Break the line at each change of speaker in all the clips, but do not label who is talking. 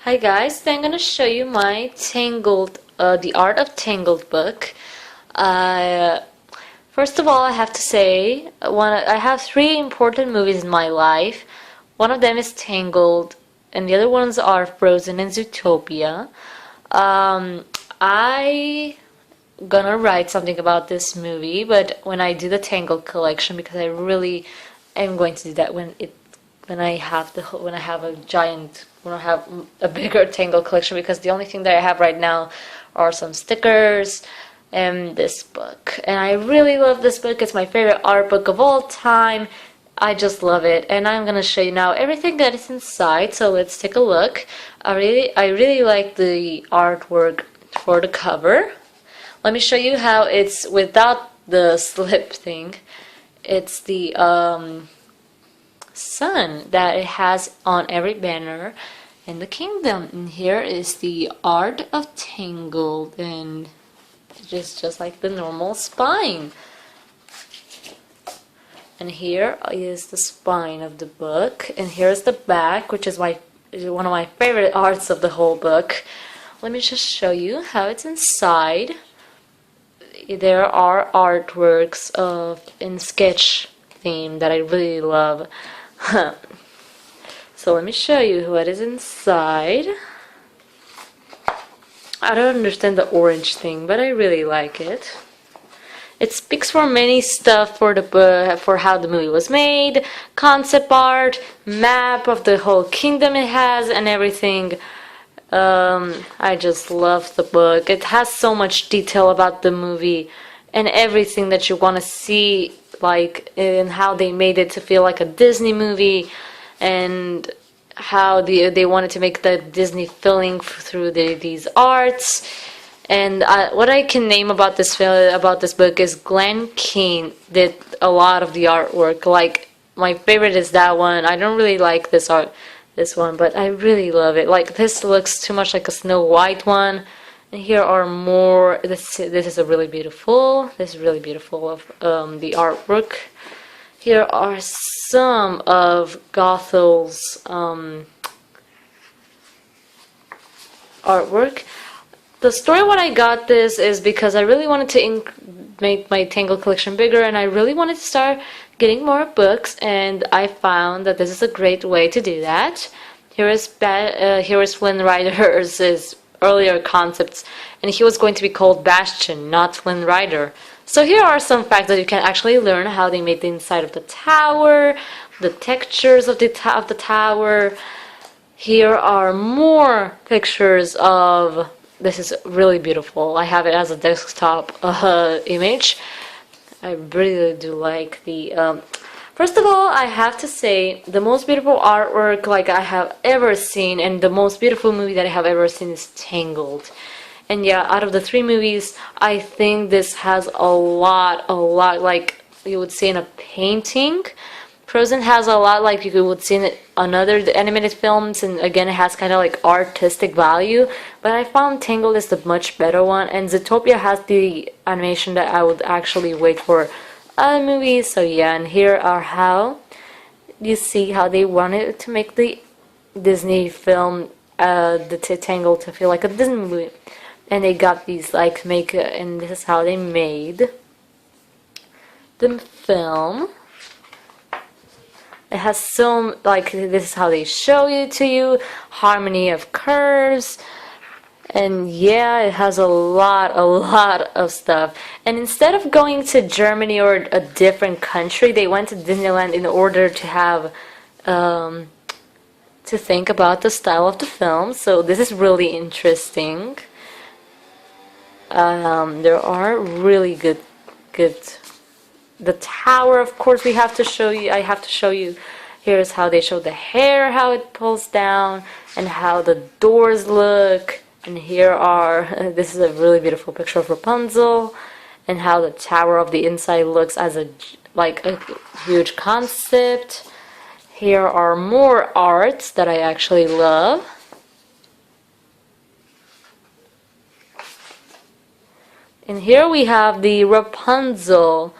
Hi guys, today I'm going to show you my Tangled, The Art of Tangled book. Uh, First of all, I have to say, I have three important movies in my life. One of them is Tangled, and the other ones are Frozen and Zootopia. I gonna write something about this movie, but when I do the Tangled collection, because I really am going to do that when I have when I have a bigger Tangled collection, because the only thing that I have right now are some stickers and this book. And I really love this book. It's my favorite art book of all time. I just love it, and I'm gonna show you now everything that is inside. So let's take a look. I really like the artwork for the cover. Let me show you how it's without the slip thing. It's the sun that it has on every banner in the kingdom. And here is the Art of Tangled, and it's just like the normal spine. And here is the spine of the book, and here's the back, which is one of my favorite arts of the whole book. Let me just show you how it's inside. There are artworks in sketch theme that I really love. So let me show you what is inside. I don't understand the orange thing, but I really like it. It speaks for many stuff for the book, for how the movie was made, concept art, map of the whole kingdom it has, and everything. I just love the book. It has so much detail about the movie and everything that you want to see, like in how they made it to feel like a Disney movie, and how they wanted to make the Disney feeling through these arts. And what I can name about this book is Glenn Keane did a lot of the artwork. Like, my favorite is that one. I don't really like this one, but I really love it. Like, this looks too much like a Snow White one. And here are more. This is really beautiful. This is really beautiful of the artwork. Here are some of Gothel's artwork. The story when I got this is because I really wanted to make my Tangled collection bigger, and I really wanted to start getting more books, and I found that this is a great way to do that. Here is Flynn Rider's earlier concepts, and he was going to be called Bastion, not Flynn Rider. So here are some facts that you can actually learn: how they made the inside of the tower, the textures of the tower. Here are more pictures of. This is really beautiful. I have it as a desktop image. I really do like the. First of all, I have to say the most beautiful artwork like I have ever seen, and the most beautiful movie that I have ever seen is Tangled. And yeah, out of the three movies, I think this has a lot, like you would see in a painting. Frozen has a lot like you would see in another animated films, and again it has kind of like artistic value, but I found Tangled is the much better one, and Zootopia has the animation that I would actually wait for other movies. So yeah, and here are how you see how they wanted to make the Disney film, the Tangled, to feel like a Disney movie, and they got these like and this is how they made the film. It has so, like, this is how they show it to you, harmony of curves, and yeah, it has a lot of stuff. And instead of going to Germany or a different country, they went to Disneyland in order to have, to think about the style of the film. So this is really interesting. There are really good. The tower, of course, I have to show you. Here's how they show the hair, how it pulls down, and how the doors look. And here are, this is a really beautiful picture of Rapunzel, and how the tower of the inside looks as a huge concept. Here are more arts that I actually love. And here we have the Rapunzel,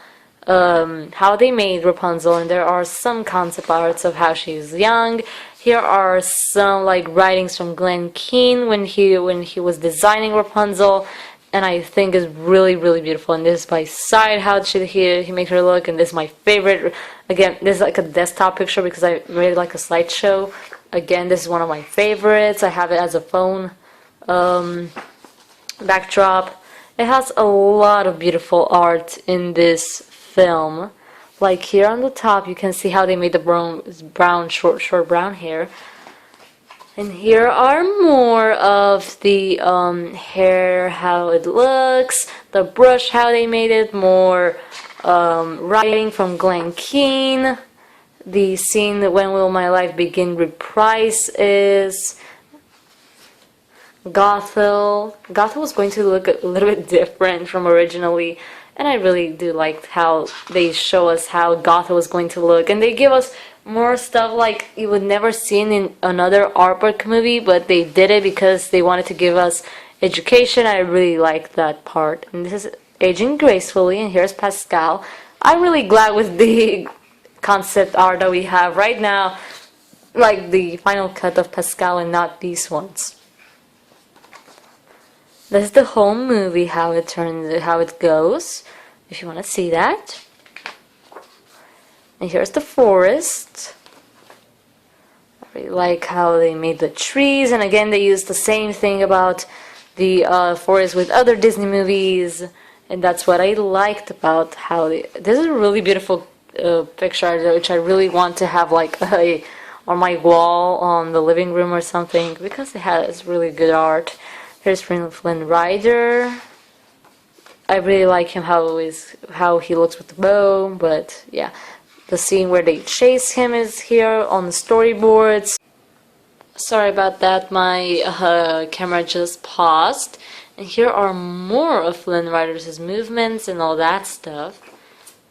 how they made Rapunzel, and there are some concept arts of how she's young. Here are some like writings from Glenn Keane when he was designing Rapunzel, and I think is really beautiful. And this is by side how should he make her look, and this is my favorite. Again, this is like a desktop picture because I made it like a slideshow. Again, this is one of my favorites. I have it as a phone backdrop. It has a lot of beautiful art in this film. Like here on the top, you can see how they made the brown short brown hair. And here are more of the hair, how it looks, the brush, how they made it, more writing from Glenn Keane. The scene When Will My Life Begin reprise is Gothel. Gothel was going to look a little bit different from originally, and I really do like how they show us how Gothel was going to look, and they give us more stuff like you would never see in another artwork movie, but they did it because they wanted to give us education. I really like that part. And this is aging gracefully, and here's Pascal. I'm really glad with the concept art that we have right now, like the final cut of Pascal and not these ones. This is the whole movie, how it goes, if you want to see that. And here's the forest. I really like how they made the trees, and again they used the same thing about the forest with other Disney movies, and that's what I liked about how this is a really beautiful picture, which I really want to have like on my wall on the living room or something, because it has really good art. Here's Flynn Rider. I really like him how he looks with the bow, but yeah. The scene where they chase him is here on the storyboards. Sorry about that, my camera just paused. And here are more of Flynn Rider's movements and all that stuff.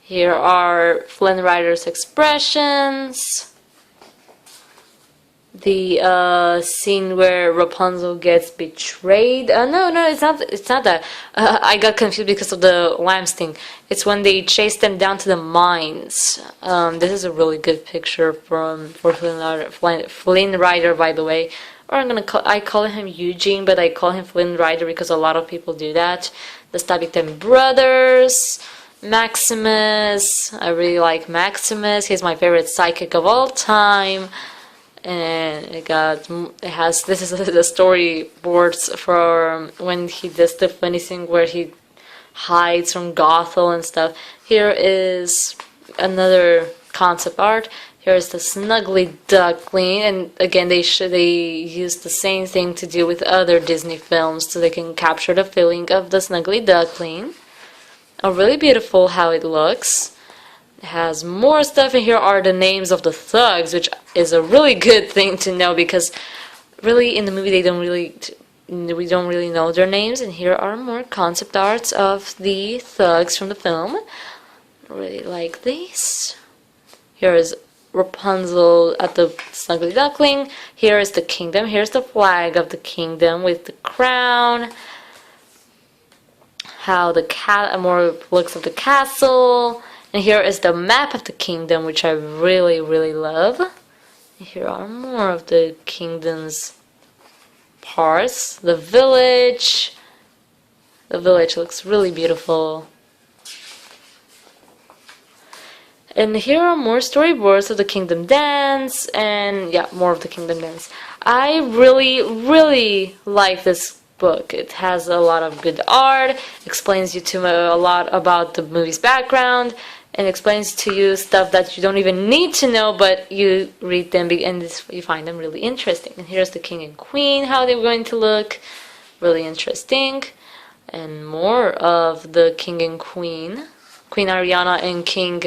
Here are Flynn Rider's expressions. The scene where Rapunzel gets betrayed. No, it's not. It's not that. I got confused because of the lambs thing. It's when they chase them down to the mines. This is a really good picture for Flynn Rider, by the way. Or I call him Eugene, but I call him Flynn Rider because a lot of people do that. The Stabitan brothers. Maximus. I really like Maximus. He's my favorite sidekick of all time. And this is the storyboards for when he does the funny thing where he hides from Gothel and stuff. Here is another concept art. Here's the Snuggly Duckling, and again they use the same thing to do with other Disney films so they can capture the feeling of the Snuggly Duckling. Really beautiful how it looks. Has more stuff, and here are the names of the thugs, which is a really good thing to know because really in the movie we don't really know their names. And here are more concept arts of the thugs from the film. I really like these. Here is Rapunzel at the Snuggly Duckling. Here is the kingdom. Here's the flag of the kingdom with the crown. How the more looks of the castle. And here is the map of the kingdom, which I really love. And here are more of the kingdom's parts. The village. The village looks really beautiful. And here are more storyboards of the Kingdom Dance, and yeah, more of the Kingdom Dance. I really like this book. It has a lot of good art, explains you a lot about the movie's background, and explains to you stuff that you don't even need to know, but you read them and you find them really interesting. And here's the king and queen, how they're going to look. Really interesting. And more of the king and queen. Queen Ariana and king...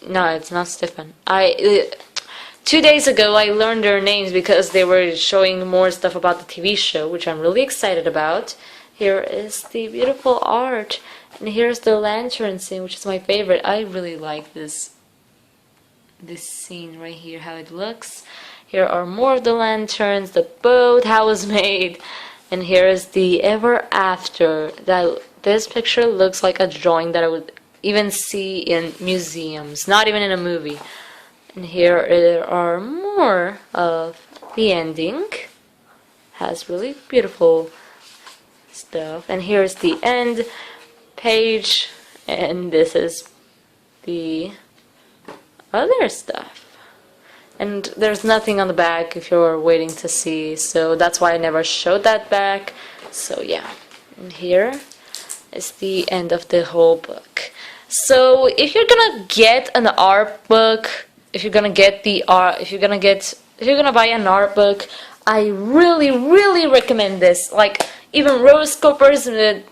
No, it's not Stefan. 2 days ago I learned their names because they were showing more stuff about the TV show, which I'm really excited about. Here is the beautiful art. And here's the lantern scene, which is my favorite. I really like this scene right here, how it looks. Here are more of the lanterns, the boat, how it was made. And here is the ever after. This picture looks like a drawing that I would even see in museums, not even in a movie. And here there are more of the ending. Has really beautiful stuff. And here's the end page, and this is the other stuff. And there's nothing on the back if you're waiting to see, so that's why I never showed that back. So yeah, and here is the end of the whole book. So if you're gonna get an art book, if you're gonna buy an art book, I really recommend this. Like, even Rose Coppers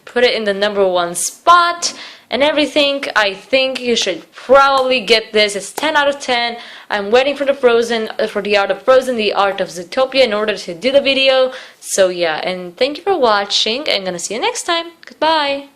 put it in the #1 spot and everything. I think you should probably get this. It's 10 out of 10. I'm waiting for the art of Frozen, the art of Zootopia in order to do the video. So yeah, and thank you for watching. I'm gonna see you next time. Goodbye.